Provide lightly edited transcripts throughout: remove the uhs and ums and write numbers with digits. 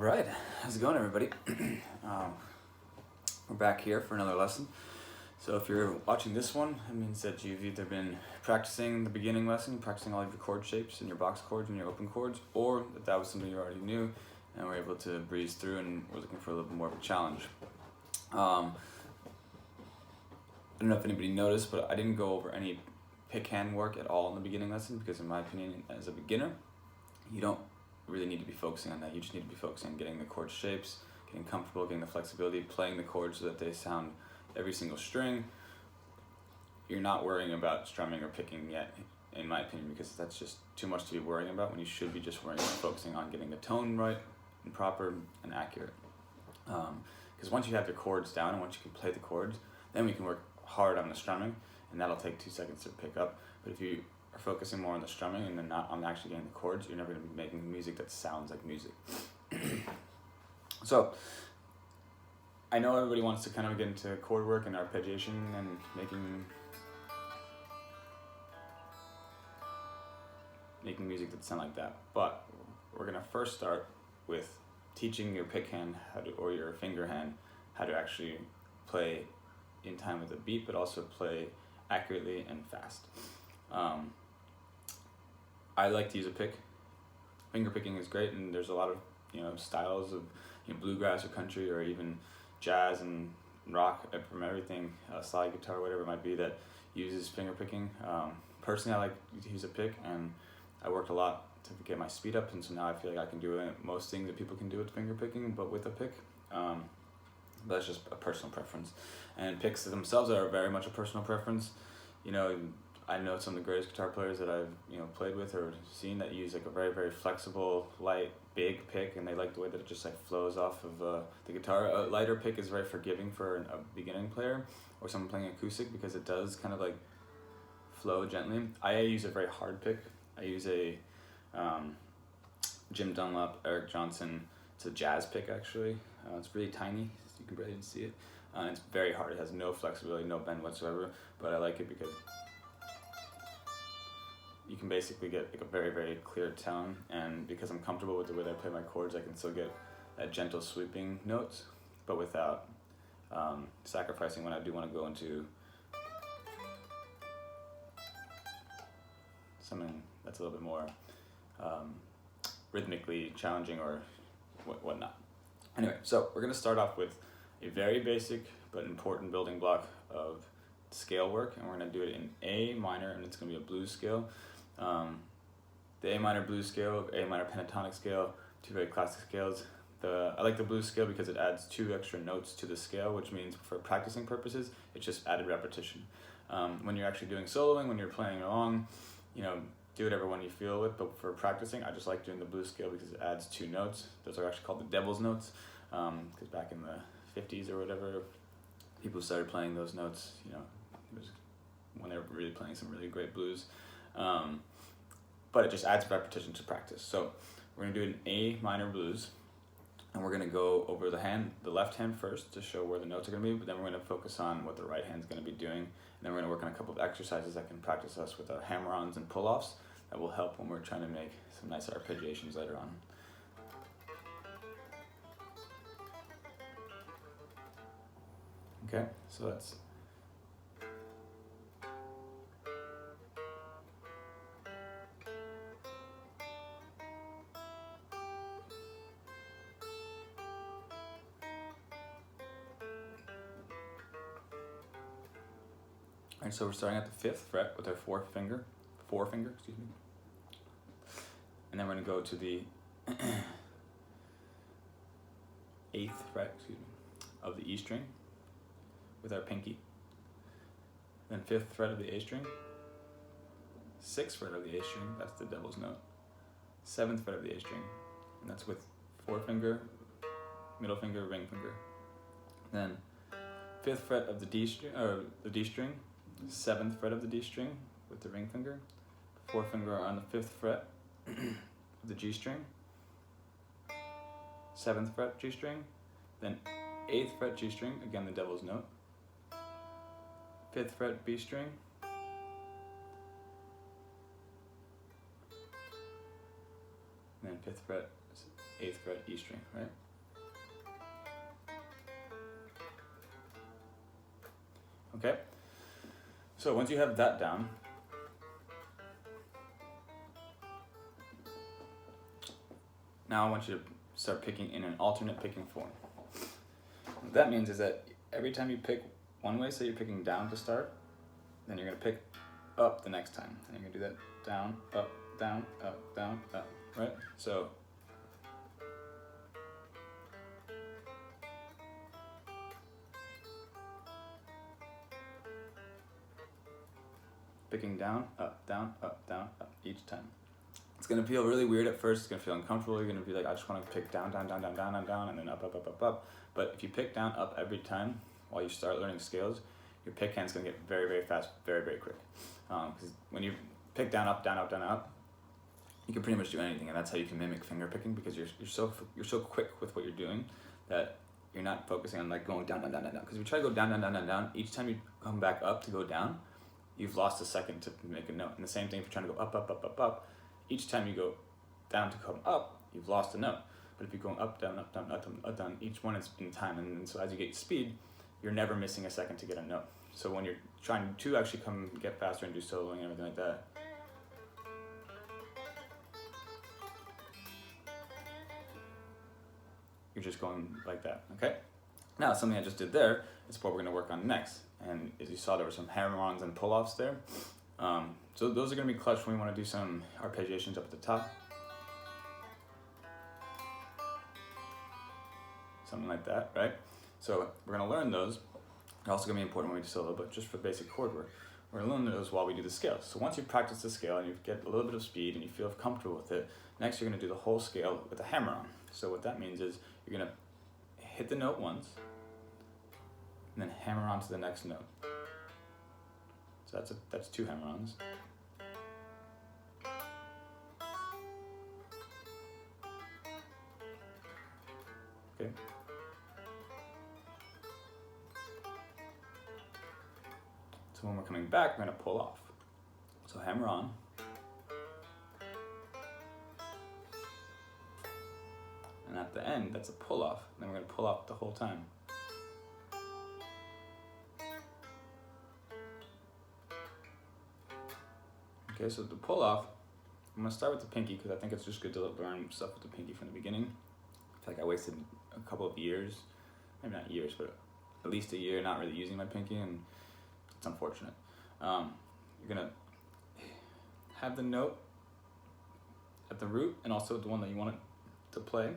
Alright, how's it going, everybody? We're back here for another lesson. So if you're watching this one, it means that you've either been practicing the beginning lesson, practicing all of your chord shapes and your box chords and your open chords, or that was something you already knew and were able to breeze through and were looking for a little bit more of a challenge. I don't know if anybody noticed, but I didn't go over any pick hand work at all in the beginning lesson because in my opinion, as a beginner, you don't really need to be focusing on that. You just need to be focusing on getting the chord shapes, getting comfortable, getting the flexibility, playing the chords so that they sound every single string. You're not worrying about strumming or picking yet, in my opinion, because that's just too much to be worrying about when you should be just worrying about focusing on getting the tone right and proper and accurate. Because once you have your chords down and once you can play the chords, then we can work hard on the strumming, and that'll take 2 seconds to pick up. But if you are focusing more on the strumming and then not on actually getting the chords, you're never going to be making music that sounds like music. So, I know everybody wants to kind of get into chord work and arpeggiation and making music that sound like that, but we're going to first start with teaching your pick hand or your finger hand how to actually play in time with the beat, but also play accurately and fast. I like to use a pick. Finger picking is great, and there's a lot of styles of bluegrass or country or even jazz and rock from everything, slide guitar, whatever it might be, that uses finger picking. Personally, I like to use a pick, and I worked a lot to get my speed up, and so now I feel like I can do most things that people can do with finger picking, but with a pick. But that's just a personal preference, and picks themselves are very much a personal preference. I know some of the greatest guitar players that I've played with or seen that use like a very, very flexible, light, big pick, and they like the way that it just like flows off of the guitar. A lighter pick is very forgiving for a beginning player or someone playing acoustic because it does kind of like flow gently. I use a very hard pick. I use a Jim Dunlop, Eric Johnson. It's a jazz pick actually. It's really tiny, so you can barely even see it. It's very hard. It has no flexibility, no bend whatsoever, but I like it because you can basically get like a very, very clear tone, and because I'm comfortable with the way that I play my chords, I can still get that gentle sweeping notes, but without sacrificing when I do want to go into something that's a little bit more rhythmically challenging or whatnot. Anyway, so we're going to start off with a very basic but important building block of scale work, and we're going to do it in A minor, and it's going to be a blues scale. The A minor blues scale, A minor pentatonic scale, 2 very classic scales. I like the blues scale because it adds 2 extra notes to the scale, which means for practicing purposes, it's just added repetition. When you're actually doing soloing, when you're playing along, do whatever one you feel with, but for practicing, I just like doing the blues scale because it adds 2 notes. Those are actually called the devil's notes, because back in the 50s or whatever, people started playing those notes, it was when they were really playing some really great blues. But it just adds repetition to practice. So we're going to do an A minor blues, and we're going to go over the left hand first to show where the notes are going to be, but then we're going to focus on what the right hand's going to be doing, and then we're going to work on a couple of exercises that can practice us with our hammer-ons and pull-offs that will help when we're trying to make some nice arpeggiations later on. Okay, so that's Alright, so we're starting at the 5th fret with our 4 finger, excuse me. And then we're going to go to the 8th fret, of the E string with our pinky. Then 5th fret of the A string, 6th fret of the A string, that's the devil's note. 7th fret of the A string, and that's with 4 finger, middle finger, ring finger. Then 5th fret of the D string, 7th fret of the D string with the ring finger, 4th finger on the 5th fret of the G string, 7th fret G string, then 8th fret G string, again the devil's note, 5th fret B string, and then 5th fret 8th fret E string, right? Okay, so once you have that down, now I want you to start picking in an alternate picking form. What that means is that every time you pick one way, say you're picking down to start, then you're going to pick up the next time. And you're going to do that down, up, down, right? So picking down, up, each time. It's going to feel really weird at first. It's going to feel uncomfortable. You're going to be like, I just want to pick down, and then up. But if you pick down, up every time while you start learning scales, your pick hand's going to get very, very fast, very, very quick. Because when you pick down, up, you can pretty much do anything, and that's how you can mimic finger picking, because you're so quick with what you're doing that you're not focusing on like going down. Because if you try to go down, each time you come back up to go down, you've lost a second to make a note. And the same thing if you're trying to go up. Each time you go down to come up, you've lost a note. But if you're going up, down, each one is in time. And so as you get speed, you're never missing a second to get a note. So when you're trying to actually come get faster and do soloing and everything like that, you're just going like that, okay? Now, something I just did there is what we're gonna work on next. And as you saw, there were some hammer-ons and pull-offs there. So those are gonna be clutch when we wanna do some arpeggiations up at the top. Something like that, right? So we're gonna learn those. They're also gonna be important when we do solo, but just for basic chord work, we're gonna learn those while we do the scale. So once you practice the scale and you get a little bit of speed and you feel comfortable with it, next you're gonna do the whole scale with a hammer on. So what that means is you're gonna hit the note once, and then hammer on to the next note. So that's 2 hammer-ons. Okay. So when we're coming back, we're gonna pull off. So hammer on. And at the end, that's a pull off. Then we're gonna pull off the whole time. Okay, so the pull off, I'm gonna start with the pinky because I think it's just good to learn stuff with the pinky from the beginning. I feel like I wasted a couple of years, maybe not years, but at least a year not really using my pinky, and it's unfortunate. You're gonna have the note at the root and also the one that you want it to play, and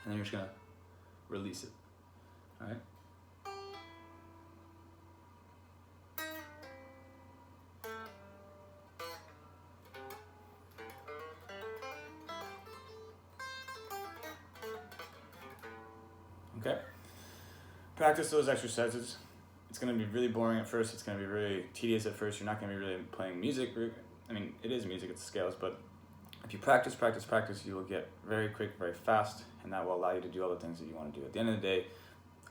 then you're just gonna release it, all right? Okay, practice those exercises. It's going to be really boring at first. It's going to be really tedious at first. You're not going to be really playing music. I mean, it is music, it's scales, but if you practice, you will get very quick, very fast, and that will allow you to do all the things that you want to do. At the end of the day,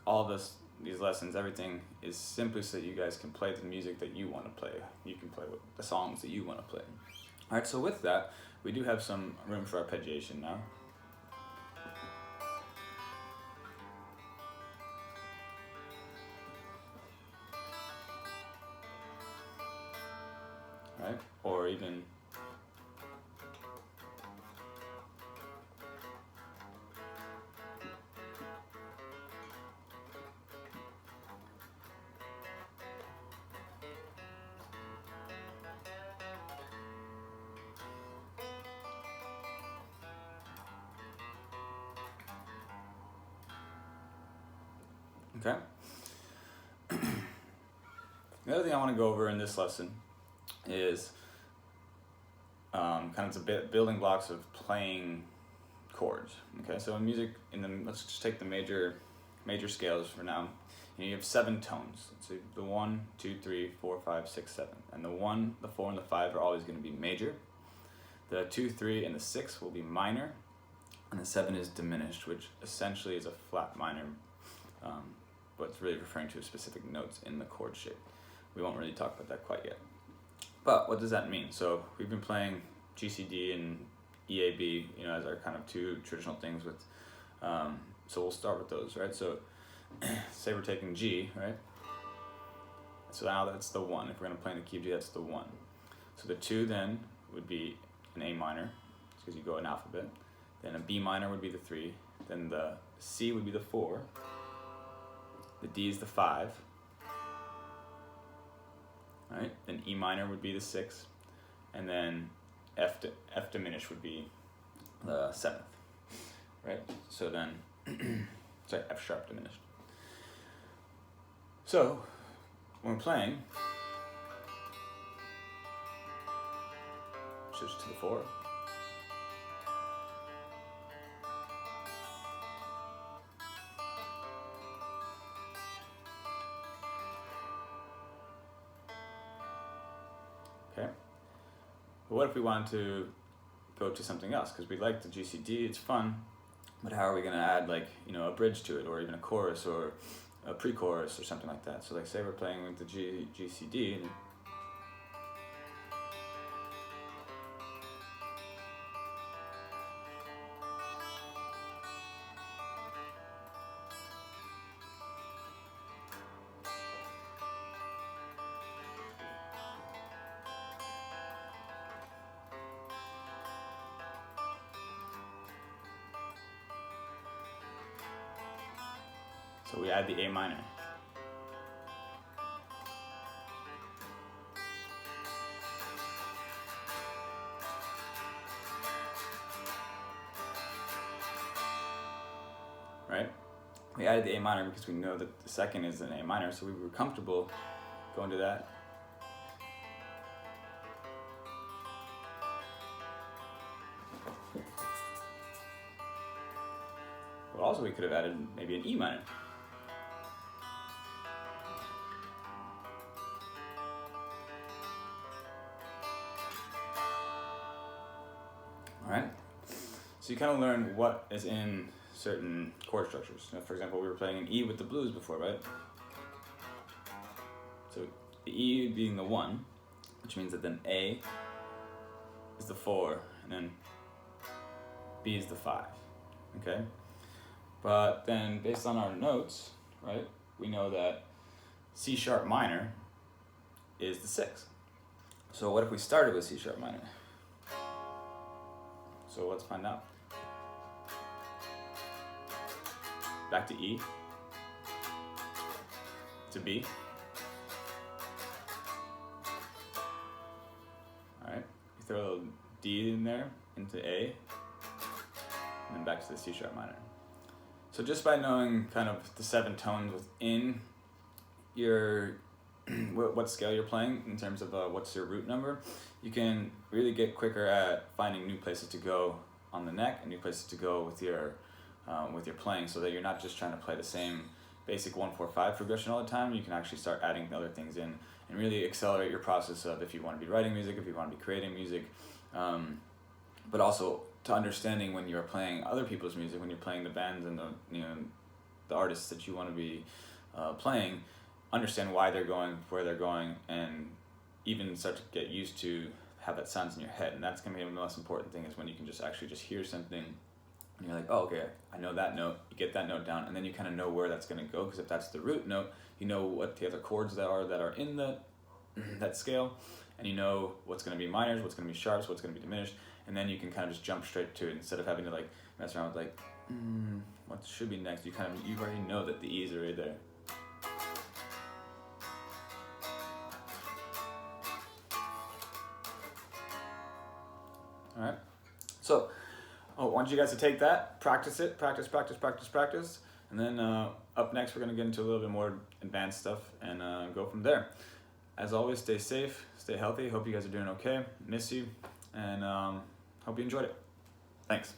all of these lessons, everything is simply so that you guys can play the music that you want to play. You can play with the songs that you want to play. All right, so with that, we do have some room for arpeggiation now. Right? Or even okay. The other thing I want to go over in this lesson is kind of the building blocks of playing chords. Okay, so in music, let's just take the major scales for now. You have 7 tones. So the 1, 2, 3, 4, 5, 6, 7, and the 1, the 4, and the 5 are always going to be major. The 2, 3, and the 6 will be minor, and the 7 is diminished, which essentially is a flat minor, but it's really referring to specific notes in the chord shape. We won't really talk about that quite yet. But what does that mean? So we've been playing G, C, D, and E, A, B, you know, as our kind of two traditional things with, so we'll start with those, right? So say we're taking G, right? So now that's the 1. If we're gonna play in the key of G, that's the 1. So the 2 then would be an A minor, because you go in alphabet. Then a B minor would be the 3. Then the C would be the 4. The D is the 5. Right? Then E minor would be the 6. And then F diminished would be the 7th. Right? So then, sorry, F sharp diminished. So when we're playing, switch to the 4. Okay. But what if we wanted to go to something else? Because we like the GCD, it's fun, but how are we going to add, like, you know, a bridge to it, or even a chorus, or a pre-chorus, or something like that? So like, say we're playing with the GCD, so we add the A minor. Right? We added the A minor because we know that the second is an A minor, so we were comfortable going to that. But also we could have added maybe an E minor. Alright? So you kind of learn what is in certain chord structures. For example, we were playing an E with the blues before, right? So the E being the 1, which means that then A is the 4, and then B is the 5, okay? But then based on our notes, right, we know that C sharp minor is the 6. So what if we started with C sharp minor? So let's find out. Back to E, to B. All right, you throw a little D in there, into A, and then back to the C sharp minor. So just by knowing kind of the 7 tones within your, what scale you're playing in terms of what's your root number, you can really get quicker at finding new places to go on the neck and new places to go with your playing, so that you're not just trying to play the same basic 1-4-5 progression all the time. You can actually start adding other things in and really accelerate your process of, if you want to be writing music, if you want to be creating music, but also to understanding when you're playing other people's music, when you're playing the bands and the artists that you want to be playing, understand why they're going, where they're going, and even start to get used to how that sounds in your head. And that's going to be the most important thing, is when you can just actually just hear something and you're like, oh, okay, I know that note. You get that note down, and then you kind of know where that's going to go, because if that's the root note, you know what the other chords that are in that scale, and you know what's going to be minors, what's going to be sharps, what's going to be diminished, and then you can kind of just jump straight to it instead of having to like mess around with like, what should be next? You already know that the E's are right there. All right, so I want you guys to take that, practice it, practice, and then up next we're going to get into a little bit more advanced stuff and go from there. As always, stay safe, stay healthy. Hope you guys are doing okay. Miss you, and hope you enjoyed it. Thanks.